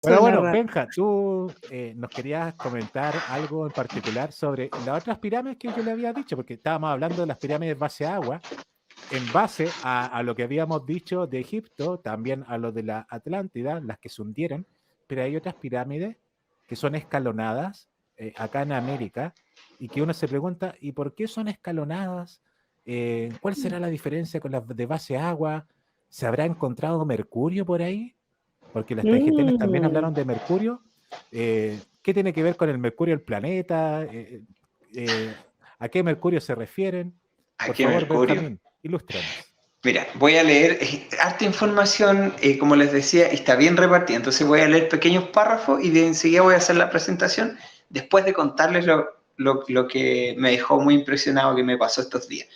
Pero Suena bueno, raro. Benja, tú nos querías comentar algo en particular sobre las otras pirámides que yo le había dicho, porque estábamos hablando de las pirámides base agua, en base a lo que habíamos dicho de Egipto, también a lo de la Atlántida, las que se hundieron, pero hay otras pirámides que son escalonadas acá en América y que uno se pregunta, ¿y por qué son escalonadas? ¿Cuál será la diferencia con las de base agua? ¿Se habrá encontrado mercurio por ahí? Porque las TGTN también Mm, hablaron de mercurio. ¿Qué tiene que ver con el mercurio del planeta? ¿A qué mercurio se refieren? ¿A Por qué favor, mercurio? Benjamín, ilústranos. Mira, voy a leer harta información, como les decía, está bien repartida. Entonces voy a leer pequeños párrafos y de enseguida voy a hacer la presentación después de contarles lo que me dejó muy impresionado que me pasó estos días.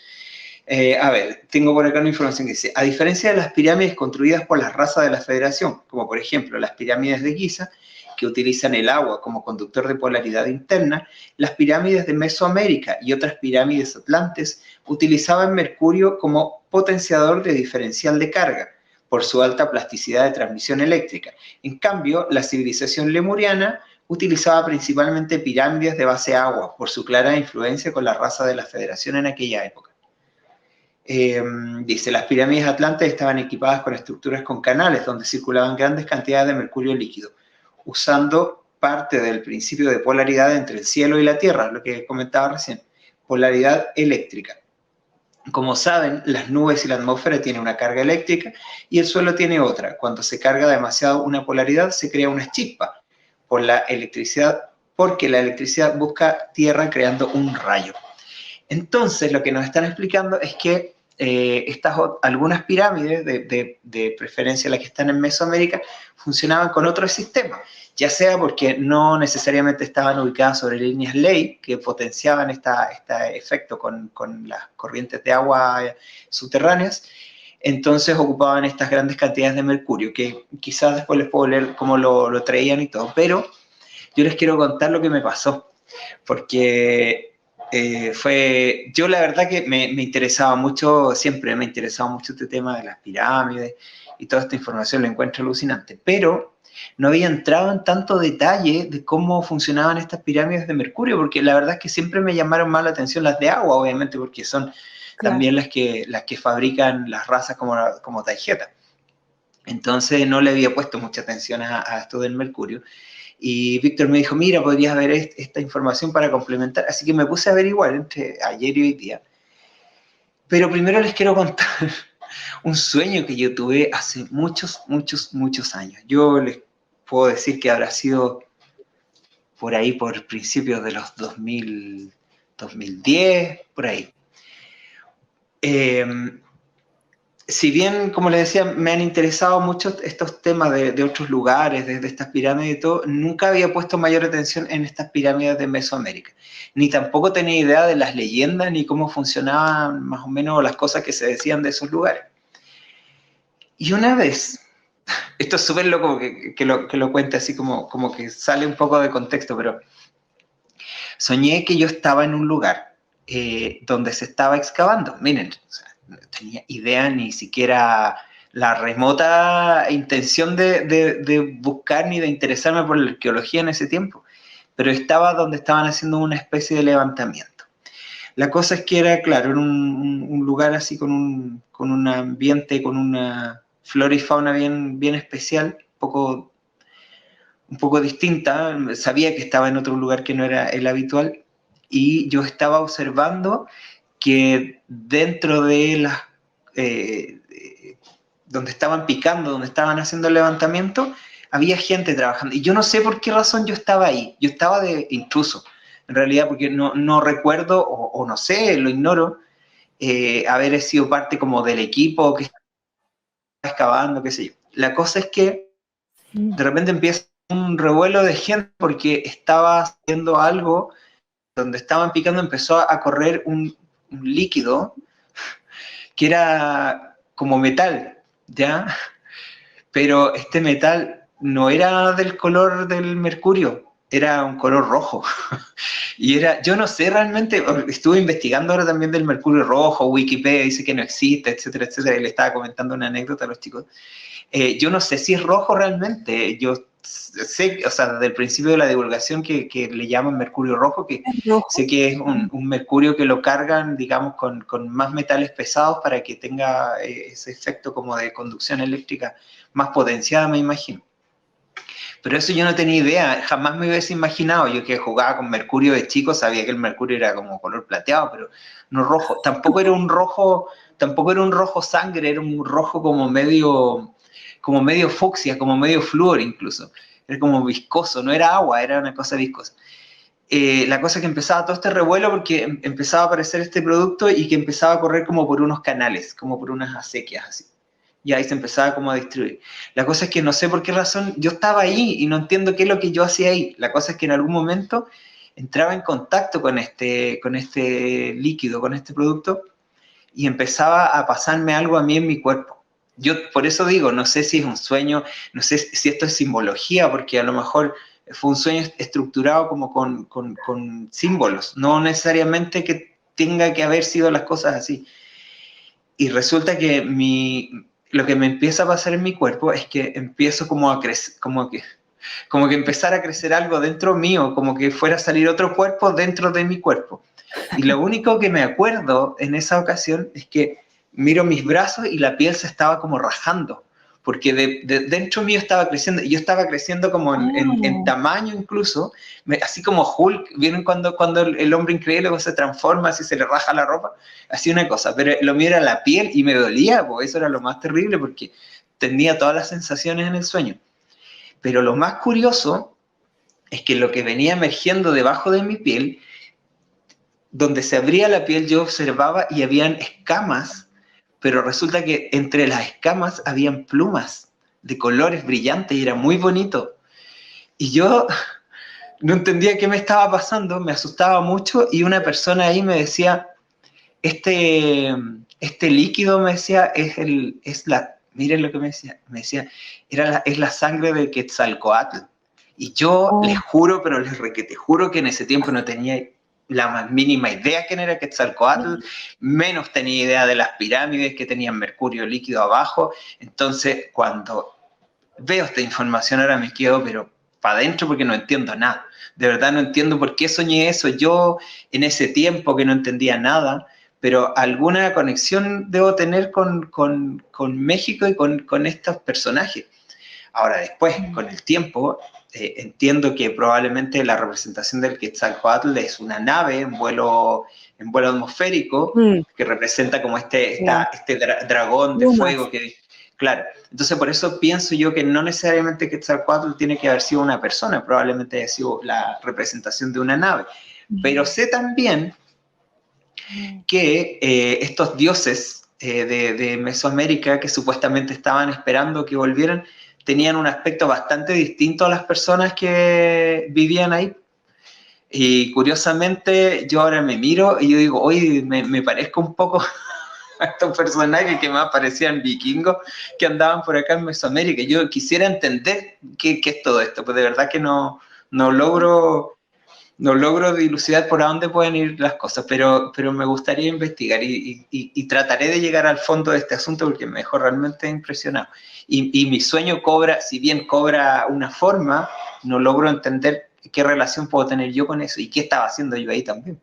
A ver, tengo por acá una información que dice, a diferencia de las pirámides construidas por las razas de la Federación, como por ejemplo las pirámides de Giza, que utilizan el agua como conductor de polaridad interna, las pirámides de Mesoamérica y otras pirámides atlantes utilizaban mercurio como potenciador de diferencial de carga, por su alta plasticidad de transmisión eléctrica. En cambio, la civilización lemuriana utilizaba principalmente pirámides de base agua, por su clara influencia con la raza de la Federación en aquella época. Dice, las pirámides atlantes estaban equipadas con estructuras con canales donde circulaban grandes cantidades de mercurio líquido, usando parte del principio de polaridad entre el cielo y la tierra, lo que comentaba recién, polaridad eléctrica. Como saben, las nubes y la atmósfera tienen una carga eléctrica y el suelo tiene otra. Cuando se carga demasiado una polaridad, se crea una chispa por la electricidad, porque la electricidad busca tierra creando un rayo. Entonces, lo que nos están explicando es que algunas pirámides, de preferencia las que están en Mesoamérica, funcionaban con otro sistema, ya sea porque no necesariamente estaban ubicadas sobre líneas ley que potenciaban este efecto con las corrientes de agua subterráneas, entonces ocupaban estas grandes cantidades de mercurio, que quizás después les puedo leer cómo lo traían y todo, pero yo les quiero contar lo que me pasó, porque yo la verdad que me interesaba mucho, siempre me ha interesado mucho este tema de las pirámides y toda esta información la encuentro alucinante, pero no había entrado en tanto detalle de cómo funcionaban estas pirámides de mercurio, porque la verdad es que siempre me llamaron más la atención las de agua, obviamente, porque son claro. también las que fabrican las razas como Taijeta. Entonces no le había puesto mucha atención a esto del mercurio. Y Víctor me dijo, mira, podrías ver esta información para complementar. Así que me puse a averiguar entre ayer y hoy día. Pero primero les quiero contar un sueño que yo tuve hace muchos, muchos, muchos años. Yo les puedo decir que habrá sido por ahí, por principios de los 2010, por ahí. Si bien, como les decía, me han interesado mucho estos temas de otros lugares, de estas pirámides y todo, nunca había puesto mayor atención en estas pirámides de Mesoamérica. Ni tampoco tenía idea de las leyendas ni cómo funcionaban más o menos las cosas que se decían de esos lugares. Y una vez, esto es súper loco que lo cuente así como que sale un poco de contexto, pero soñé que yo estaba en un lugar donde se estaba excavando. Miren, o sea, no tenía idea ni siquiera la remota intención de buscar ni de interesarme por la arqueología en ese tiempo, pero estaba donde estaban haciendo una especie de levantamiento. La cosa es que era, claro, en un lugar así con un ambiente, con una flora y fauna bien especial, un poco distinta. Sabía que estaba en otro lugar que no era el habitual y yo estaba observando que dentro de las donde estaban picando, donde estaban haciendo el levantamiento, había gente trabajando. Y yo no sé por qué razón yo estaba ahí. Yo estaba de intruso, en realidad, porque no recuerdo, o no sé, lo ignoro, haber sido parte como del equipo que estaba excavando, qué sé yo. La cosa es que de repente empieza un revuelo de gente porque estaba haciendo algo, donde estaban picando empezó a correr un líquido que era como metal, ¿ya? Pero este metal no era del color del mercurio, era un color rojo. Y yo no sé realmente, estuve investigando ahora también del mercurio rojo, Wikipedia dice que no existe, etcétera, etcétera, y le estaba comentando una anécdota a los chicos. Yo no sé si es rojo realmente, yo sé, o sea, desde el principio de la divulgación que le llaman mercurio rojo, que sé que es un mercurio que lo cargan, digamos, con más metales pesados para que tenga ese efecto como de conducción eléctrica más potenciada, me imagino. Pero eso yo no tenía idea, jamás me hubiese imaginado. Yo que jugaba con mercurio de chico sabía que el mercurio era como color plateado, pero no rojo. Tampoco era un rojo sangre, era un rojo como medio fucsia, como medio flúor incluso. Era como viscoso, no era agua, era una cosa viscosa. La cosa es que empezaba todo este revuelo porque empezaba a aparecer este producto y que empezaba a correr como por unos canales, como por unas acequias así. Y ahí se empezaba como a distribuir. La cosa es que no sé por qué razón yo estaba ahí y no entiendo qué es lo que yo hacía ahí. La cosa es que en algún momento entraba en contacto con este líquido, con este producto, y empezaba a pasarme algo a mí en mi cuerpo. Yo por eso digo, no sé si es un sueño, no sé si esto es simbología, porque a lo mejor fue un sueño estructurado como con símbolos, no necesariamente que tenga que haber sido las cosas así. Y resulta que lo que me empieza a pasar en mi cuerpo es que empiezo como a crecer, como que empezar a crecer algo dentro mío, como que fuera a salir otro cuerpo dentro de mi cuerpo. Y lo único que me acuerdo en esa ocasión es que miro mis brazos y la piel se estaba como rajando, porque dentro mío estaba creciendo, y yo estaba creciendo como en tamaño incluso, así como Hulk, ¿vieron cuando el hombre increíble se transforma, así se le raja la ropa? Así una cosa, pero lo mío era la piel y me dolía, pues eso era lo más terrible, porque tenía todas las sensaciones en el sueño. Pero lo más curioso es que lo que venía emergiendo debajo de mi piel, donde se abría la piel, yo observaba y habían escamas, pero resulta que entre las escamas habían plumas de colores brillantes y era muy bonito. Y yo no entendía qué me estaba pasando, me asustaba mucho, y una persona ahí me decía, este líquido, me decía, miren lo que me decía, es la sangre de Quetzalcóatl. Y yo les juro, pero les requete juro que en ese tiempo no tenía la más mínima idea quién era Quetzalcóatl, menos tenía idea de las pirámides que tenían mercurio líquido abajo. Entonces, cuando veo esta información ahora me quedo, pero para adentro, porque no entiendo nada. De verdad no entiendo por qué soñé eso yo en ese tiempo que no entendía nada, pero alguna conexión debo tener con México y con estos personajes. Ahora, después, con el tiempo, entiendo que probablemente la representación del Quetzalcóatl es una nave en vuelo atmosférico, que representa como este dragón de fuego que... Claro, entonces por eso pienso yo que no necesariamente Quetzalcóatl tiene que haber sido una persona, probablemente haya sido la representación de una nave. Pero sé también que estos dioses de Mesoamérica, que supuestamente estaban esperando que volvieran, tenían un aspecto bastante distinto a las personas que vivían ahí. Y curiosamente yo ahora me miro y yo digo, oye, me parezco un poco a estos personajes que más parecían vikingos que andaban por acá en Mesoamérica. Yo quisiera entender qué es todo esto, pues de verdad que no logro dilucidar por a dónde pueden ir las cosas, pero me gustaría investigar y trataré de llegar al fondo de este asunto porque me dejó realmente impresionado. Y mi sueño si bien cobra una forma, no logro entender qué relación puedo tener yo con eso y qué estaba haciendo yo ahí también.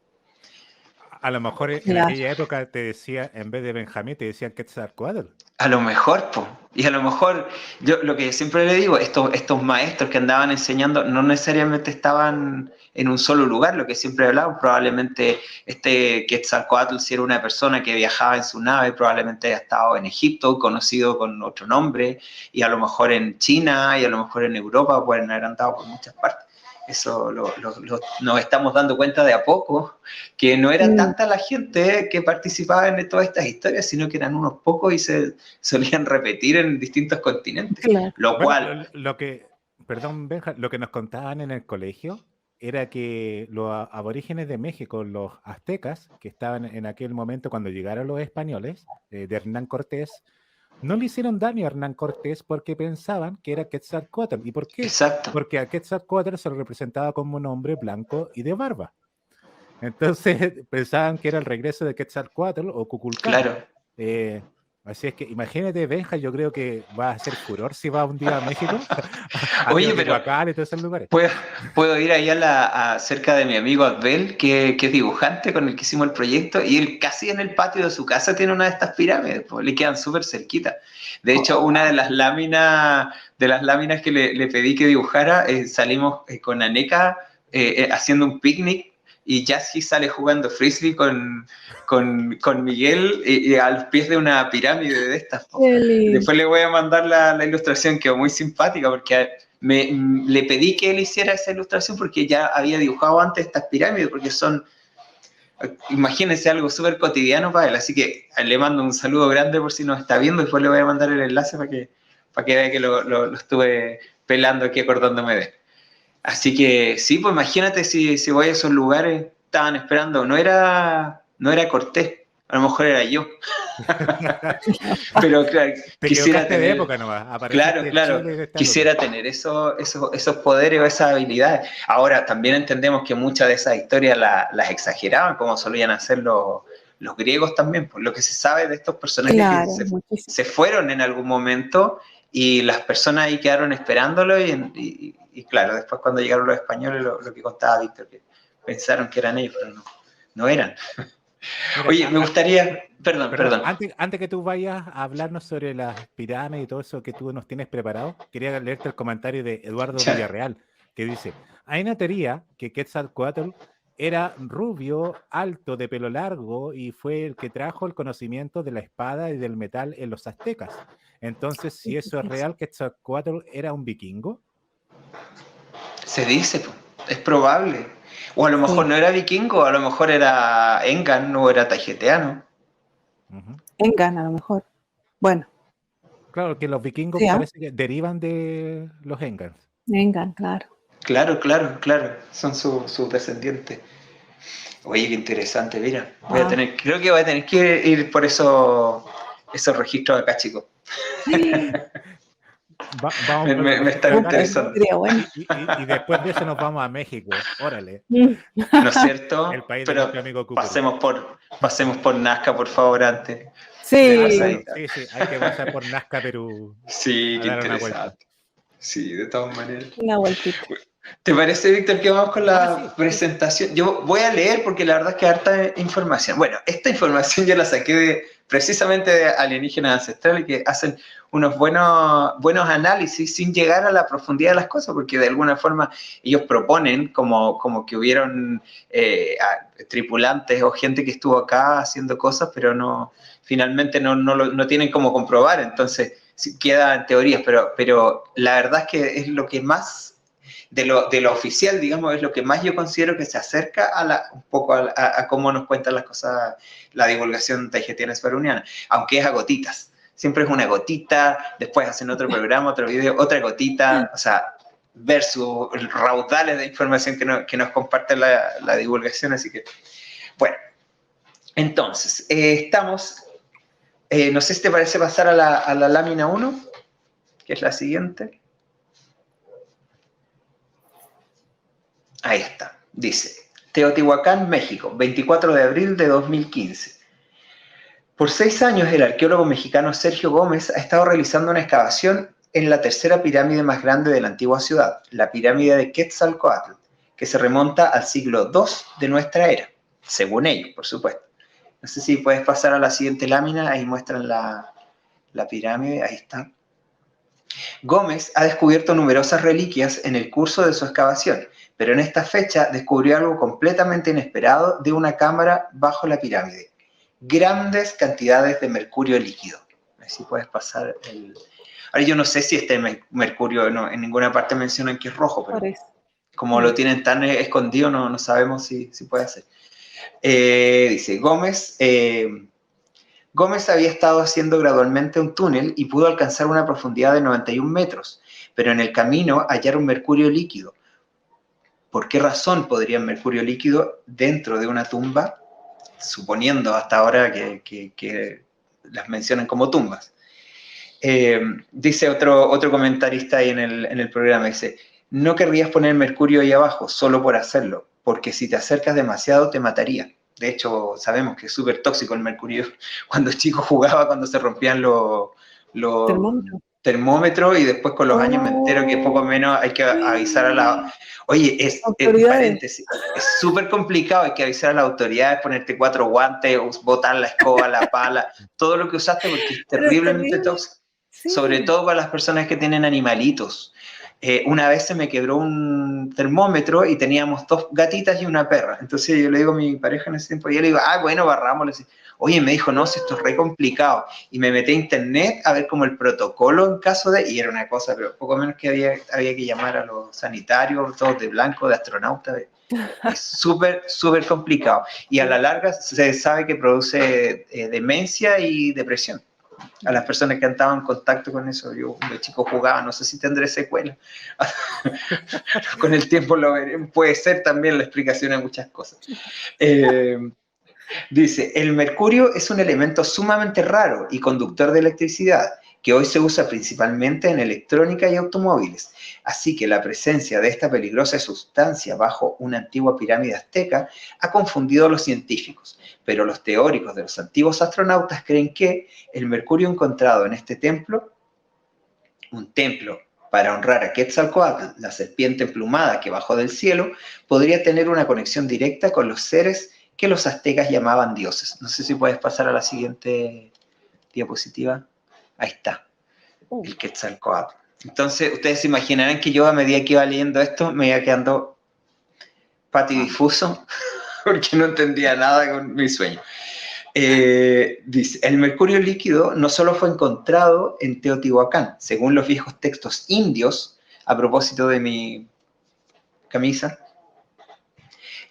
A lo mejor en aquella época te decía, en vez de Benjamín, te decían Quetzalcóatl. A lo mejor, po. Y a lo mejor, yo lo que siempre le digo, estos maestros que andaban enseñando no necesariamente estaban en un solo lugar, lo que siempre he hablado, probablemente Quetzalcóatl, si era una persona que viajaba en su nave, probablemente haya estado en Egipto, conocido con otro nombre, y a lo mejor en China, y a lo mejor en Europa, pueden haber andado por muchas partes. Eso nos estamos dando cuenta de a poco, que no era tanta la gente que participaba en todas estas historias, sino que eran unos pocos y se solían repetir en distintos continentes. Claro. Lo cual... Perdón, Benja, lo que nos contaban en el colegio era que los aborígenes de México, los aztecas, que estaban en aquel momento cuando llegaron los españoles, de Hernán Cortés, no le hicieron daño a Hernán Cortés porque pensaban que era Quetzalcóatl. ¿Y por qué? Exacto. Porque a Quetzalcóatl se lo representaba como un hombre blanco y de barba. Entonces pensaban que era el regreso de Quetzalcóatl o Kukulcán. Claro. Así es que imagínate, Benja, yo creo que va a ser furor si va un día a México, a Oye, pero Teotihuacán y todos esos lugares. puedo ir ahí cerca de mi amigo Abel, que es dibujante con el que hicimos el proyecto, y él casi en el patio de su casa tiene una de estas pirámides, pues, le quedan súper cerquita. De hecho, una de las láminas que le pedí que dibujara, salimos con Aneca haciendo un picnic, y Yassi sale jugando frisbee con Miguel y a los pies de una pirámide de estas. Después le voy a mandar la ilustración, quedó muy simpática porque le pedí que él hiciera esa ilustración porque ya había dibujado antes estas pirámides, porque son, imagínense, algo súper cotidiano para él. Así que le mando un saludo grande por si nos está viendo. Después le voy a mandar el enlace para que vea que lo estuve pelando aquí, acordándome de él. Así que sí, pues imagínate si voy a esos lugares, estaban esperando, no era Cortés, a lo mejor era yo. Pero claro, quisiera tener, de época nomás, claro, quisiera tener esos poderes o esas habilidades. Ahora, también entendemos que muchas de esas historias las exageraban, como solían hacer los griegos también, por lo que se sabe de estos personajes, claro, que se fueron en algún momento y las personas ahí quedaron esperándolo y claro, después cuando llegaron los españoles, lo que contaba Víctor, que pensaron que eran ellos, pero no eran. Mira, oye, me gustaría... Perdón. Antes que tú vayas a hablarnos sobre las pirámides y todo eso que tú nos tienes preparado, quería leerte el comentario de Eduardo Villarreal, que dice: hay una teoría que Quetzalcóatl era rubio, alto, de pelo largo, y fue el que trajo el conocimiento de la espada y del metal en los aztecas. Entonces, si eso es real, ¿Quetzalcóatl era un vikingo? Se dice, es probable. O a lo mejor no era vikingo, a lo mejor era Engan, no era tajeteano. Engan, a lo mejor. Bueno. Claro, que los vikingos parece que derivan de los Engans. Engan, claro. Claro. Son sus descendientes. Oye, qué interesante, mira. Creo que voy a tener que ir por esos registros acá, chicos. Me está interesando. Bueno. Y después de eso nos vamos a México. Órale. ¿No es cierto? El país pero de amigo pasemos por Nazca, por favor, antes. Sí, hay que pasar por Nazca, Perú. Sí, qué interesante. Sí, de todas maneras. Una vueltita. ¿Te parece, Víctor, que vamos con la presentación? Yo voy a leer porque la verdad es que hay harta información. Bueno, esta información yo la saqué precisamente de Alienígenas Ancestrales, que hacen unos buenos análisis sin llegar a la profundidad de las cosas, porque de alguna forma ellos proponen como que hubieron tripulantes o gente que estuvo acá haciendo cosas, pero finalmente no tienen cómo comprobar, entonces quedan teorías, pero la verdad es que es lo que más... De lo oficial, digamos, es lo que más yo considero que se acerca un poco a cómo nos cuentan las cosas la divulgación taijetiana esbaruniana, aunque es a gotitas. Siempre es una gotita, después hacen otro programa, otro video, otra gotita, o sea, versus raudales de información que nos comparte la divulgación. Así que, bueno, entonces, estamos, no sé si te parece pasar a la lámina 1, que es la siguiente. Ahí está, dice: Teotihuacán, México, 24 de abril de 2015. Por 6 años, el arqueólogo mexicano Sergio Gómez ha estado realizando una excavación en la tercera pirámide más grande de la antigua ciudad, la pirámide de Quetzalcóatl, que se remonta al siglo II de nuestra era, según ellos, por supuesto. No sé si puedes pasar a la siguiente lámina, ahí muestran la pirámide, ahí está. Gómez ha descubierto numerosas reliquias en el curso de su excavación, pero en esta fecha descubrió algo completamente inesperado de una cámara bajo la pirámide: grandes cantidades de mercurio líquido. A ver si puedes pasar el... Ahora yo no sé si este mercurio, en ninguna parte mencionan que es rojo, pero como lo tienen tan escondido, no sabemos si puede ser. Dice, Gómez había estado haciendo gradualmente un túnel y pudo alcanzar una profundidad de 91 metros, pero en el camino hallaron mercurio líquido. ¿Por qué razón podría mercurio líquido dentro de una tumba, suponiendo hasta ahora que las mencionan como tumbas? Dice otro comentarista ahí en el programa, dice: no querrías poner mercurio ahí abajo solo por hacerlo, porque si te acercas demasiado te mataría. De hecho, sabemos que es súper tóxico el mercurio. Cuando chico jugaba, cuando se rompían los Termómetro. termómetros, y después con los años me entero que poco menos hay que avisar a la... Oye, es un Autoridades. paréntesis, es súper complicado, hay que avisar a las autoridades, ponerte 4 guantes, botar la escoba, la pala, todo lo que usaste, porque es Pero es terriblemente terrible. tóxico. Sí. Sobre todo para las personas que tienen animalitos. Una vez se me quebró un termómetro y teníamos 2 gatitas y una perra. Entonces yo le digo a mi pareja en ese tiempo, y yo le digo, bueno, barrámosle. Oye, me dijo, no, si esto es re complicado. Y me metí a internet a ver como el protocolo en caso de... Y era una cosa, pero poco menos que había que llamar a los sanitarios, todos de blanco, de astronauta. Es súper, súper complicado. Y a la larga se sabe que produce demencia y depresión. A las personas que han estado en contacto con eso, yo de chico jugaba, no sé si tendré secuelas. Con el tiempo lo veré. Puede ser también la explicación a muchas cosas. Dice, el mercurio es un elemento sumamente raro y conductor de electricidad, que hoy se usa principalmente en electrónica y automóviles. Así que la presencia de esta peligrosa sustancia bajo una antigua pirámide azteca ha confundido a los científicos, pero los teóricos de los antiguos astronautas creen que el mercurio encontrado en este templo, un templo para honrar a Quetzalcóatl, la serpiente emplumada que bajó del cielo, podría tener una conexión directa con los seres que los aztecas llamaban dioses. No sé si puedes pasar a la siguiente diapositiva. Ahí está, el Quetzalcóatl. Entonces, ustedes se imaginarán que yo a medida que iba leyendo esto me iba quedando patidifuso porque no entendía nada con mi sueño. Dice, el mercurio líquido no solo fue encontrado en Teotihuacán, según los viejos textos indios, a propósito de mi camisa,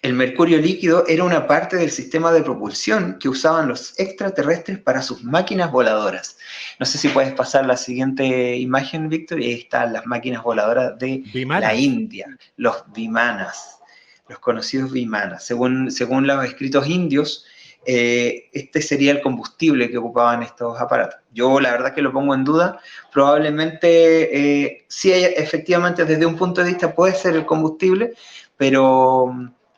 el mercurio líquido era una parte del sistema de propulsión que usaban los extraterrestres para sus máquinas voladoras. No sé si puedes pasar la siguiente imagen, Víctor, y ahí están las máquinas voladoras de la India, los vimanas, los conocidos vimanas. Según los escritos indios, este sería el combustible que ocupaban estos aparatos. Yo la verdad que lo pongo en duda, probablemente sí, efectivamente desde un punto de vista puede ser el combustible, pero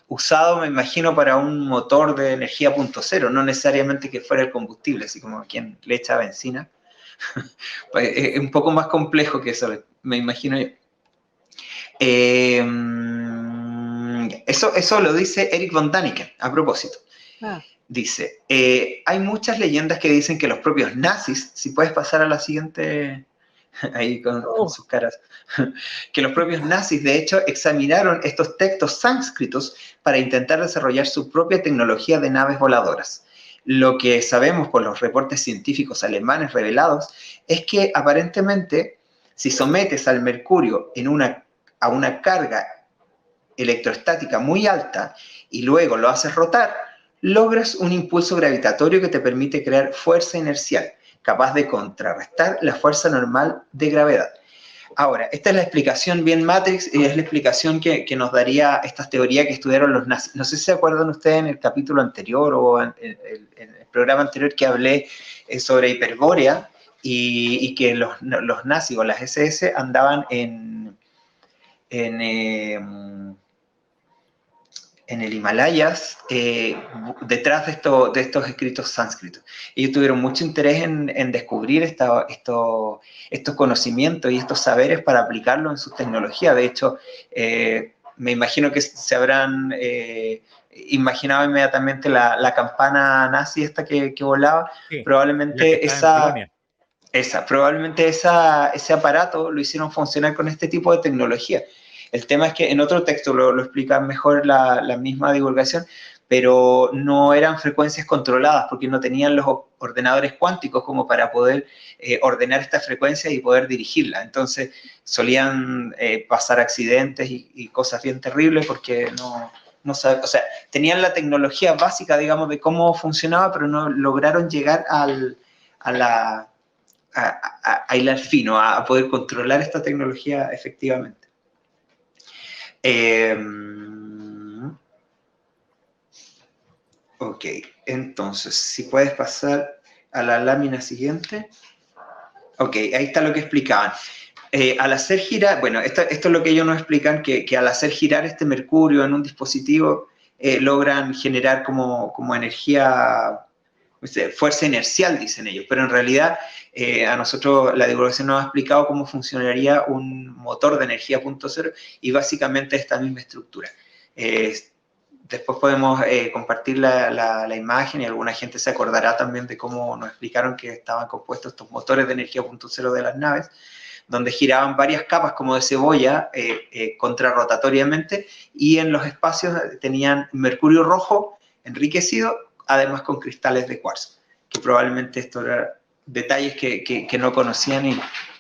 usado me imagino para un motor de energía 0.0, no necesariamente que fuera el combustible, así como quien le echa benzina. Pues es un poco más complejo que eso, me imagino yo. Eso lo dice Eric von Däniken, a propósito. Dice, hay muchas leyendas que dicen que los propios nazis, si puedes pasar a la siguiente, ahí con sus caras, que los propios nazis de hecho examinaron estos textos sánscritos para intentar desarrollar su propia tecnología de naves voladoras. Lo que sabemos por los reportes científicos alemanes revelados es que aparentemente si sometes al mercurio a una carga electrostática muy alta y luego lo haces rotar, logras un impulso gravitatorio que te permite crear fuerza inercial, capaz de contrarrestar la fuerza normal de gravedad. Ahora, esta es la explicación bien Matrix, y es la explicación que nos daría esta teoría que estudiaron los nazis. No sé si se acuerdan ustedes en el capítulo anterior o en el programa anterior que hablé sobre Hiperbórea y que los nazis o las SS andaban en el Himalayas, detrás de estos escritos sánscritos. Ellos tuvieron mucho interés en descubrir estos conocimientos y estos saberes para aplicarlos en sus tecnologías. De hecho, me imagino que se habrán imaginado inmediatamente la campana nazi esta que volaba. Sí, probablemente ese aparato lo hicieron funcionar con este tipo de tecnología. El tema es que en otro texto lo explica mejor la misma divulgación, pero no eran frecuencias controladas porque no tenían los ordenadores cuánticos como para poder ordenar estas frecuencias y poder dirigirlas. Entonces solían pasar accidentes y cosas bien terribles porque no saben, o sea, tenían la tecnología básica, digamos, de cómo funcionaba, pero no lograron llegar a hilar fino, a poder controlar esta tecnología efectivamente. Ok, entonces, si puedes pasar a la lámina siguiente. Ok, ahí está lo que explicaban. Al hacer girar, bueno, esto es lo que ellos nos explican, que al hacer girar este mercurio en un dispositivo, logran generar como energía, fuerza inercial, dicen ellos, pero en realidad a nosotros la divulgación nos ha explicado cómo funcionaría un motor de energía punto cero y básicamente esta misma estructura. Después podemos compartir la imagen y alguna gente se acordará también de cómo nos explicaron que estaban compuestos estos motores de energía punto cero de las naves, donde giraban varias capas como de cebolla contrarrotatoriamente y en los espacios tenían mercurio rojo enriquecido, además con cristales de cuarzo, que probablemente estos eran detalles que no conocían y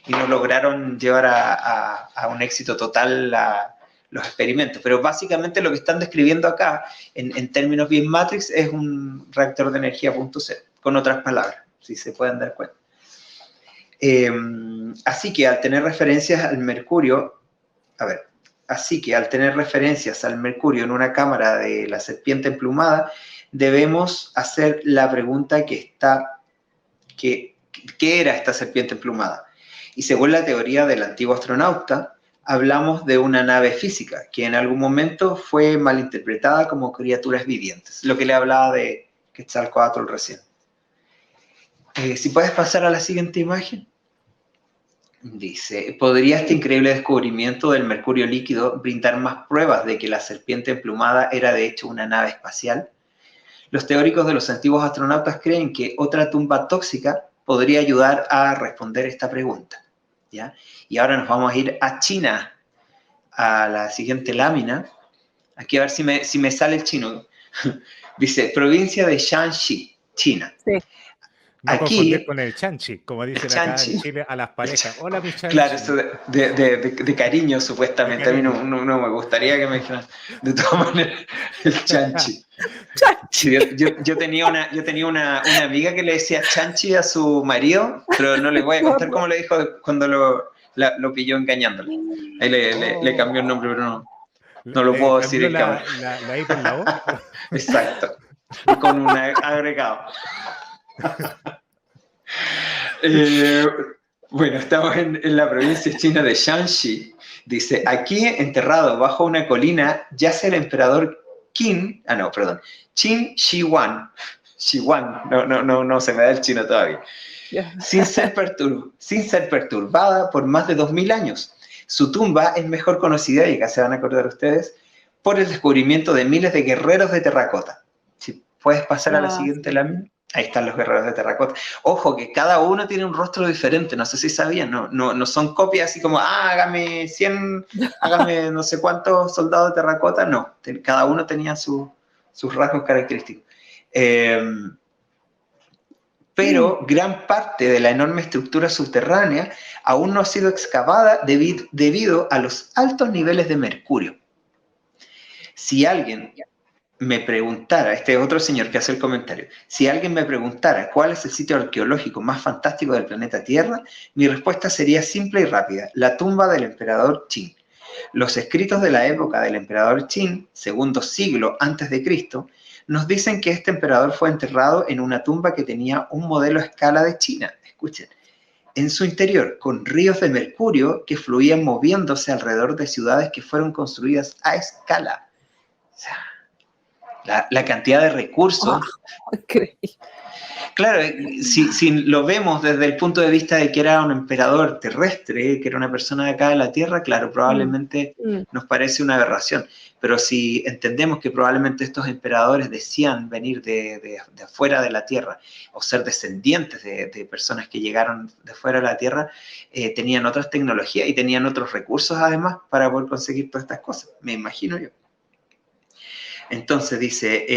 no lograron llevar a un éxito total los experimentos. Pero básicamente lo que están describiendo acá, en términos bien Matrix, es un reactor de energía punto cero, con otras palabras, si se pueden dar cuenta. Así que al tener referencias al mercurio, en una cámara de la serpiente emplumada, debemos hacer la pregunta ¿qué era esta serpiente emplumada? Y según la teoría del antiguo astronauta, hablamos de una nave física que en algún momento fue malinterpretada como criaturas vivientes, lo que le hablaba de Quetzalcóatl recién. Si puedes pasar a la siguiente imagen. Dice, ¿podría este increíble descubrimiento del mercurio líquido brindar más pruebas de que la serpiente emplumada era de hecho una nave espacial? Los teóricos de los antiguos astronautas creen que otra tumba tóxica podría ayudar a responder esta pregunta, ¿ya? Y ahora nos vamos a ir a China, a la siguiente lámina. Aquí a ver si me sale el chino. Dice, provincia de Shanxi, China. Sí. No aquí, confundir con el chanchi, como dicen acá chanchi en Chile a las parejas. Hola, mi chanchi. Claro, eso de cariño, supuestamente. A mí no me gustaría que me dijeran de todas maneras el chanchi. Sí, yo tenía una amiga que le decía chanchi a su marido, pero no les voy a contar cómo le dijo cuando lo pilló engañándole. Ahí le cambió el nombre, pero no lo puedo decir en cámara. La I por la O. Exacto, con un agregado. Bueno, estamos en la provincia china de Shanxi. Dice, aquí enterrado bajo una colina yace el emperador Qin Shi Huang. No se me da el chino todavía. Sin ser perturbada por más de 2000 años. Su tumba es mejor conocida, y acá se van a acordar ustedes, por el descubrimiento de miles de guerreros de terracota. Si puedes pasar a la siguiente lámina. Ahí están los guerreros de terracota. Ojo, que cada uno tiene un rostro diferente, no sé si sabían, no son copias así como, hágame 100, hágame no sé cuántos soldados de terracota, no, cada uno tenía sus rasgos característicos. Pero gran parte de la enorme estructura subterránea aún no ha sido excavada debido a los altos niveles de mercurio. Si alguien me preguntara, este otro señor que hace el comentario, si alguien me preguntara cuál es el sitio arqueológico más fantástico del planeta Tierra, mi respuesta sería simple y rápida: la tumba del emperador Qin. Los escritos de la época del emperador Qin, segundo siglo antes de Cristo, nos dicen que este emperador fue enterrado en una tumba que tenía un modelo a escala de China, escuchen, en su interior, con ríos de mercurio que fluían moviéndose alrededor de ciudades que fueron construidas a escala. O sea, la cantidad de recursos. Increíble. Claro, si lo vemos desde el punto de vista de que era un emperador terrestre, que era una persona de acá de la Tierra, claro, probablemente nos parece una aberración. Pero si entendemos que probablemente estos emperadores decían venir de afuera de la Tierra o ser descendientes de personas que llegaron de fuera de la Tierra, tenían otras tecnologías y tenían otros recursos además para poder conseguir todas estas cosas, me imagino yo. Entonces dice,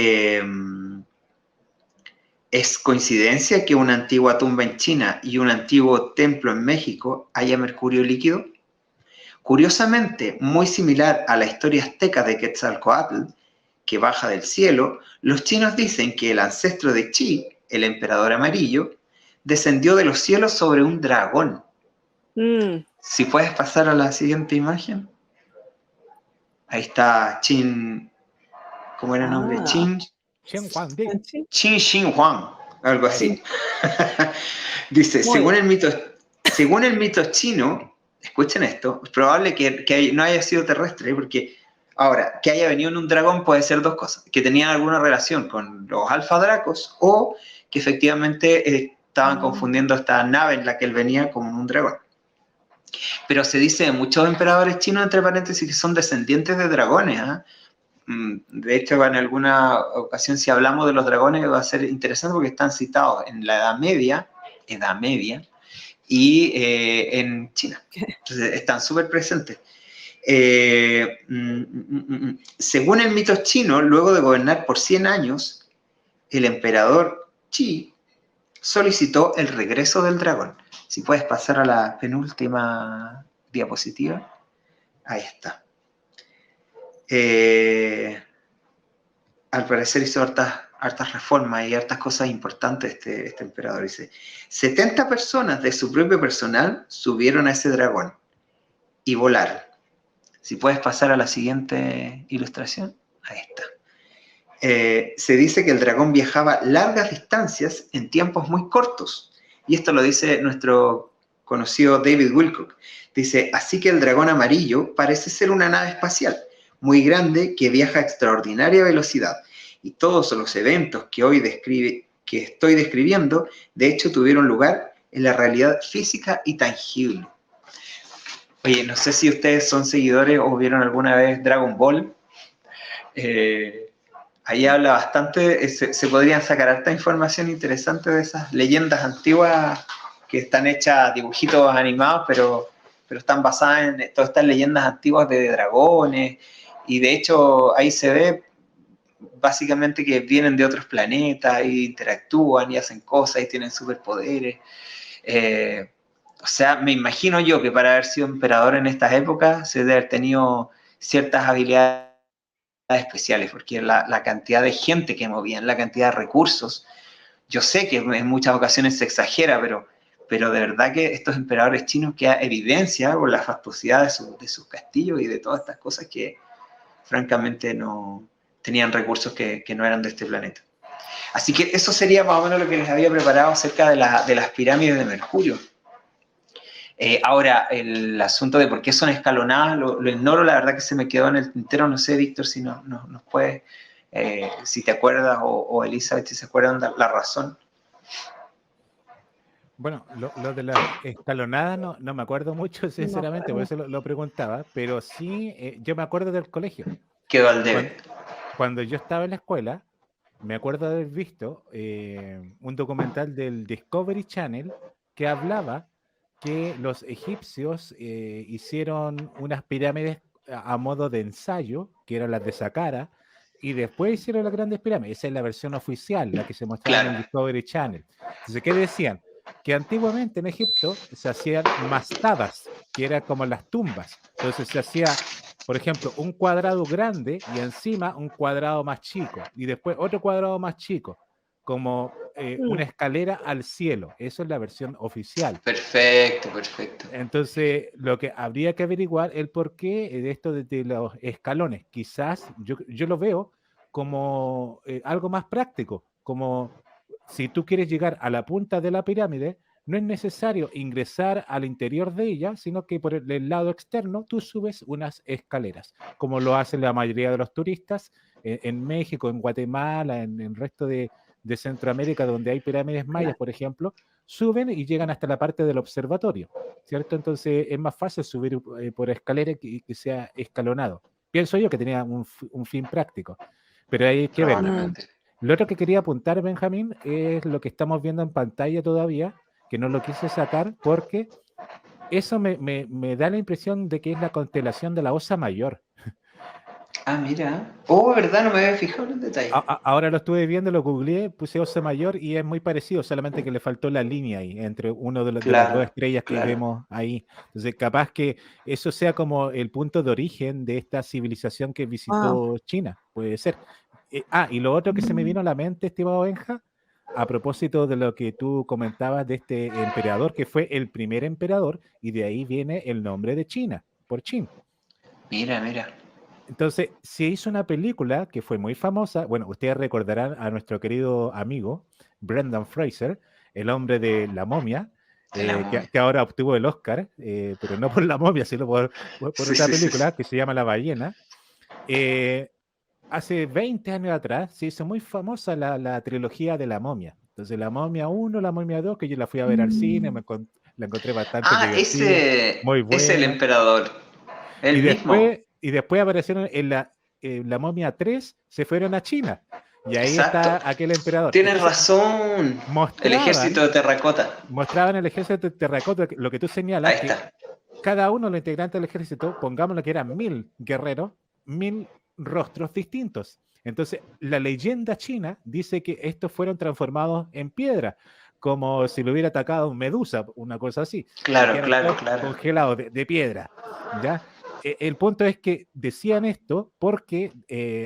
¿es coincidencia que una antigua tumba en China y un antiguo templo en México haya mercurio líquido? Curiosamente, muy similar a la historia azteca de Quetzalcóatl, que baja del cielo, los chinos dicen que el ancestro de Qi, el emperador amarillo, descendió de los cielos sobre un dragón. Si puedes pasar a la siguiente imagen. Ahí está Qin... ¿Cómo era el nombre? Qin Shi Huang, algo así. Dice, según el mito chino, escuchen esto, es probable que no haya sido terrestre, porque Ahora, que haya venido en un dragón puede ser dos cosas, que tenían alguna relación con los Alfa Dracos o que efectivamente estaban confundiendo esta nave en la que él venía como un dragón. Pero se dice de muchos emperadores chinos, entre paréntesis, que son descendientes de dragones. De hecho, en alguna ocasión, si hablamos de los dragones, va a ser interesante porque están citados en la Edad Media, y en China. Entonces, están súper presentes. Según el mito chino, luego de gobernar por 100 años, el emperador Qi solicitó el regreso del dragón. Si puedes pasar a la penúltima diapositiva. Ahí está. Al parecer hizo hartas reformas y hartas cosas importantes este emperador. Dice, 70 personas de su propio personal subieron a ese dragón y volaron. Si puedes pasar a la siguiente ilustración. Ahí está. Se dice que el dragón viajaba largas distancias en tiempos muy cortos. Y esto lo dice nuestro conocido David Wilcock. Dice, así que el dragón amarillo parece ser una nave espacial muy grande que viaja a extraordinaria velocidad. Y todos los eventos que estoy describiendo, de hecho, tuvieron lugar en la realidad física y tangible. Oye, no sé si ustedes son seguidores o vieron alguna vez Dragon Ball. Ahí habla bastante, se podrían sacar harta información interesante de esas leyendas antiguas que están hechas dibujitos animados, pero están basadas en todas estas leyendas antiguas de dragones, y de hecho ahí se ve básicamente que vienen de otros planetas y interactúan y hacen cosas y tienen superpoderes. O sea, me imagino yo que para haber sido emperador en estas épocas se debe haber tenido ciertas habilidades especiales, porque la cantidad de gente que movían, la cantidad de recursos, yo sé que en muchas ocasiones se exagera, pero de verdad que estos emperadores chinos queda evidencia por la fastuosidad de sus castillos y de todas estas cosas que francamente no tenían recursos que no eran de este planeta. Así que eso sería más o menos lo que les había preparado acerca de las pirámides de Mercurio. Ahora, el asunto de por qué son escalonadas, lo ignoro, la verdad que se me quedó en el tintero, no sé, Víctor, si nos puedes, si te acuerdas, o Elizabeth, si se acuerdan la razón. Bueno, lo de las escalonadas no me acuerdo mucho, sinceramente, por eso lo preguntaba, pero sí, yo me acuerdo del colegio. Quedó al debe. Cuando yo estaba en la escuela, me acuerdo de haber visto un documental del Discovery Channel que hablaba que los egipcios hicieron unas pirámides a modo de ensayo, que eran las de Saqqara, y después hicieron las grandes pirámides. Esa es la versión oficial, la que se mostraba en el Discovery Channel. Entonces, ¿qué decían? Que antiguamente en Egipto se hacían mastabas, que eran como las tumbas. Entonces se hacía, por ejemplo, un cuadrado grande y encima un cuadrado más chico, y después otro cuadrado más chico, como una escalera al cielo. Eso es la versión oficial. Perfecto. Entonces, lo que habría que averiguar el porqué de esto de los escalones. Quizás yo lo veo como algo más práctico, como si tú quieres llegar a la punta de la pirámide, no es necesario ingresar al interior de ella, sino que por el lado externo tú subes unas escaleras, como lo hacen la mayoría de los turistas en México, en Guatemala, en el resto de Centroamérica, donde hay pirámides mayas, por ejemplo, suben y llegan hasta la parte del observatorio, ¿cierto? Entonces es más fácil subir por escalera que sea escalonado. Pienso yo que tenía un fin práctico, pero hay que verlo. Lo otro que quería apuntar, Benjamín, es lo que estamos viendo en pantalla todavía, que no lo quise sacar porque eso me da la impresión de que es la constelación de la Osa Mayor. Ah, mira. Oh, ¿verdad? No me había fijado en el detalle. Ahora lo estuve viendo, lo googleé, puse Osa Mayor y es muy parecido, solamente que le faltó la línea ahí, entre uno de las dos estrellas que vemos ahí. Entonces, capaz que eso sea como el punto de origen de esta civilización que visitó China, puede ser. Y lo otro que se me vino a la mente, estimado Benja, a propósito de lo que tú comentabas de este emperador, que fue el primer emperador, y de ahí viene el nombre de China, por Qin. Mira. Entonces, se hizo una película que fue muy famosa. Bueno, ustedes recordarán a nuestro querido amigo Brendan Fraser, el hombre de La Momia, que ahora obtuvo el Oscar, pero no por La Momia, sino por otra película que se llama La Ballena. Hace 20 años atrás se hizo muy famosa la trilogía de La Momia. Entonces, La Momia 1, La Momia 2, que yo la fui a ver al cine, la encontré bastante Ah, divertida, ese muy es el buena. emperador. Y El mismo. después aparecieron en la Momia 3, se fueron a China. Y ahí Exacto. está aquel emperador. Tienes Entonces, razón. El ejército mostraban, de terracota. mostraban el ejército de terracota, lo que tú Ahí señalas, que está. cada uno de los integrantes del ejército, pongámoslo que eran 1000 guerreros, 1000 rostros distintos. Entonces, la leyenda china dice que estos fueron transformados en piedra, como si lo hubiera atacado un medusa, una cosa así, y que Claro, eran claro, todos claro. congelados de piedra. ¿Ya? El punto es que decían esto porque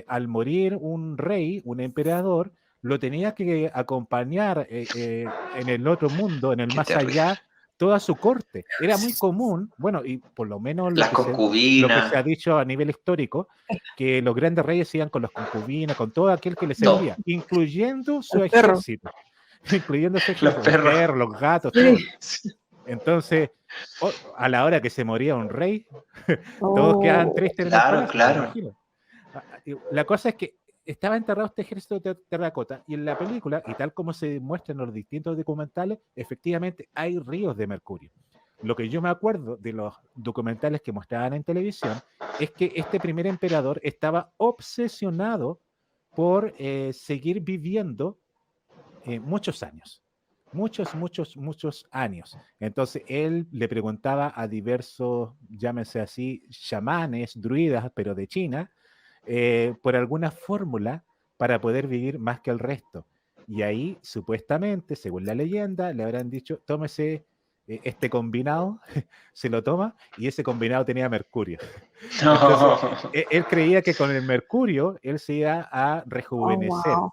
al morir un rey, un emperador, lo tenía que acompañar en el otro mundo, en el Qué más terrible. allá, toda su corte. Era muy común, bueno, y por lo menos Las lo que se ha concubinas, dicho a nivel histórico, que los grandes reyes iban con las concubinas, con todo aquel que les todo. servía, incluyendo su El perro. ejército, incluyendo su Los ejército, el perros. perro, los gatos, Sí. todo. Entonces, a la hora que se moría un rey, todos quedaban Oh, tristes en el Claro, palacio, me claro. imagino. Y la cosa es que estaba enterrado este ejército de terracota y en la película, y tal como se muestra en los distintos documentales, efectivamente hay ríos de mercurio. Lo que yo me acuerdo de los documentales que mostraban en televisión es que este primer emperador estaba obsesionado por seguir viviendo muchos años. Muchos años. Entonces él le preguntaba a diversos, llámese así, chamanes, druidas, pero de China, por alguna fórmula para poder vivir más que el resto. Y ahí, supuestamente, según la leyenda, le habrán dicho, tómese este combinado, se lo toma, y ese combinado tenía mercurio. Entonces, No. él creía que con el mercurio él se iba a oh, rejuvenecer, wow.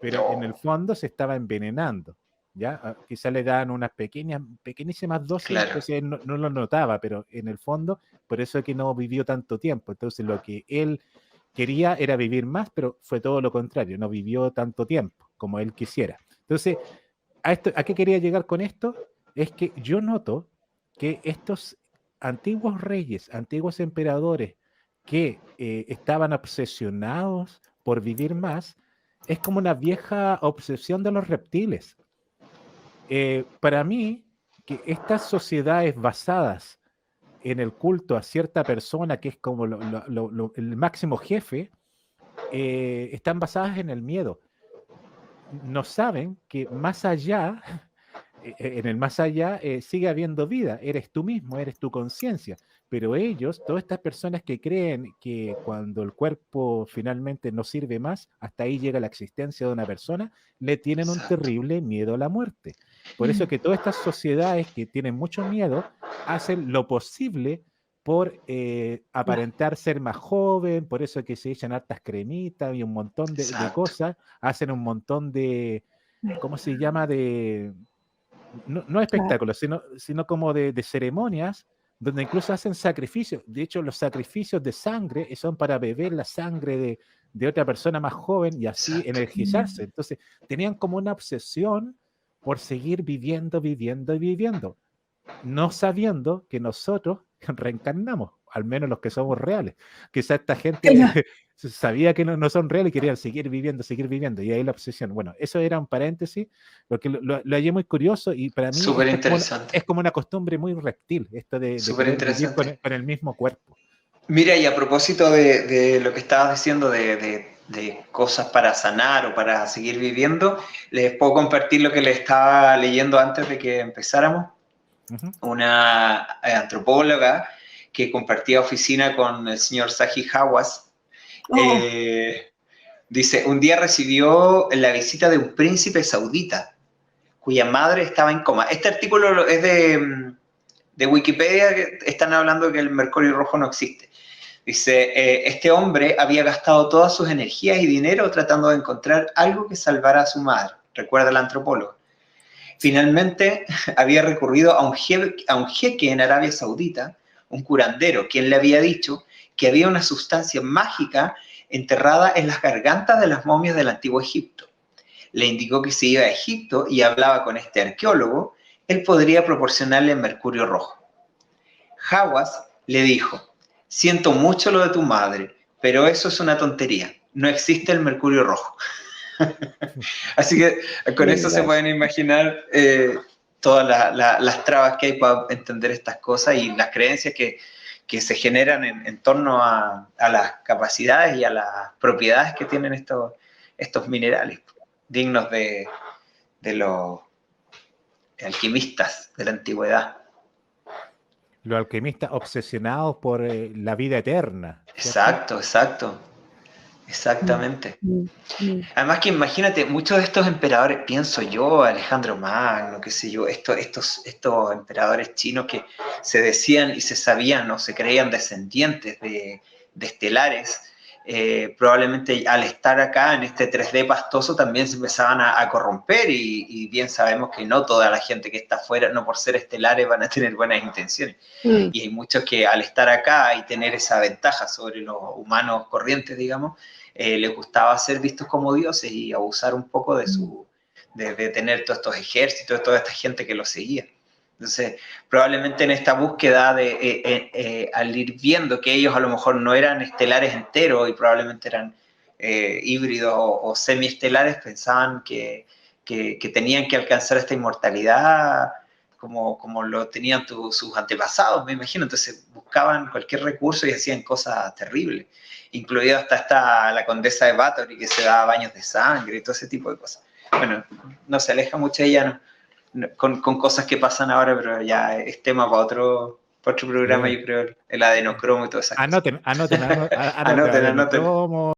pero en el fondo se estaba envenenando. ¿Ya? Quizás le daban unas pequeñísimas dosis, Claro. entonces él no lo notaba, pero en el fondo, por eso es que no vivió tanto tiempo. Entonces lo que él quería era vivir más, pero fue todo lo contrario, no vivió tanto tiempo como él quisiera. Entonces, ¿a qué quería llegar con esto? Es que yo noto que estos antiguos reyes, antiguos emperadores que estaban obsesionados por vivir más, es como una vieja obsesión de los reptiles. Para mí, que estas sociedades basadas en el culto a cierta persona que es como el máximo jefe, están basadas en el miedo. No saben que más allá, en el más allá, sigue habiendo vida. Eres tú mismo, eres tu conciencia. Pero ellos, todas estas personas que creen que cuando el cuerpo finalmente no sirve más, hasta ahí llega la existencia de una persona, le tienen un Exacto. terrible miedo a la muerte. Por eso que todas estas sociedades que tienen mucho miedo hacen lo posible por aparentar ser más joven, por eso que se echan hartas cremitas y un montón de Exacto. cosas, hacen un montón de, ¿cómo se llama? No Claro. espectáculos, sino como de ceremonias, donde incluso hacen sacrificios. De hecho, los sacrificios de sangre son para beber la sangre de otra persona más joven y así Exacto. energizarse. Entonces, tenían como una obsesión por seguir viviendo, viviendo y viviendo, no sabiendo que nosotros reencarnamos, al menos los que somos reales. Quizá esta gente sabía que no son reales y querían seguir viviendo, y ahí la obsesión. Bueno, eso era un paréntesis, porque lo hallé muy curioso y para mí Súper esto interesante. es como una costumbre muy reptil, esto de Súper querer vivir interesante. con el mismo cuerpo. Mira, y a propósito de lo que estabas diciendo de cosas para sanar o para seguir viviendo, les puedo compartir lo que les estaba leyendo antes de que empezáramos. Ujú. Una antropóloga que compartía oficina con el señor Zahi Hawass, Oh, dice, un día recibió la visita de un príncipe saudita cuya madre estaba en coma. Este artículo es de Wikipedia, que están hablando de que el mercurio rojo no existe. Dice, este hombre había gastado todas sus energías y dinero tratando de encontrar algo que salvara a su madre, recuerda el antropólogo. Finalmente había recurrido a un jeque en Arabia Saudita, un curandero, quien le había dicho que había una sustancia mágica enterrada en las gargantas de las momias del antiguo Egipto. Le indicó que si iba a Egipto y hablaba con este arqueólogo, él podría proporcionarle mercurio rojo. Hawass le dijo, siento mucho lo de tu madre, pero eso es una tontería. No existe el mercurio rojo. Así que con eso se pueden imaginar todas las trabas que hay para entender estas cosas y las creencias que se generan en torno a las capacidades y a las propiedades que tienen estos minerales, dignos de los alquimistas de la antigüedad. Los alquimistas obsesionados por la vida eterna. ¿Cierto? Exacto. Exactamente. Además que imagínate, muchos de estos emperadores, pienso yo, Alejandro Magno, qué sé yo, estos emperadores chinos que se decían y se sabían o se creían descendientes de estelares, probablemente al estar acá en este 3D pastoso también se empezaban a corromper y bien sabemos que no toda la gente que está afuera, no por ser estelares van a tener buenas intenciones. Y hay muchos que al estar acá y tener esa ventaja sobre los humanos corrientes, digamos, les gustaba ser vistos como dioses y abusar un poco de tener todos estos ejércitos, toda esta gente que los seguía. Entonces, probablemente en esta búsqueda al ir viendo que ellos a lo mejor no eran estelares enteros y probablemente eran híbridos o semiestelares, pensaban que tenían que alcanzar esta inmortalidad como lo tenían sus antepasados, me imagino. Entonces buscaban cualquier recurso y hacían cosas terribles, incluido hasta la condesa de Bathory, que se daba baños de sangre y todo ese tipo de cosas. Bueno, no se aleja mucho ella con cosas que pasan ahora, pero ya es tema para otro programa, yo creo, el adenocromo y todas esas cosas. Anoten.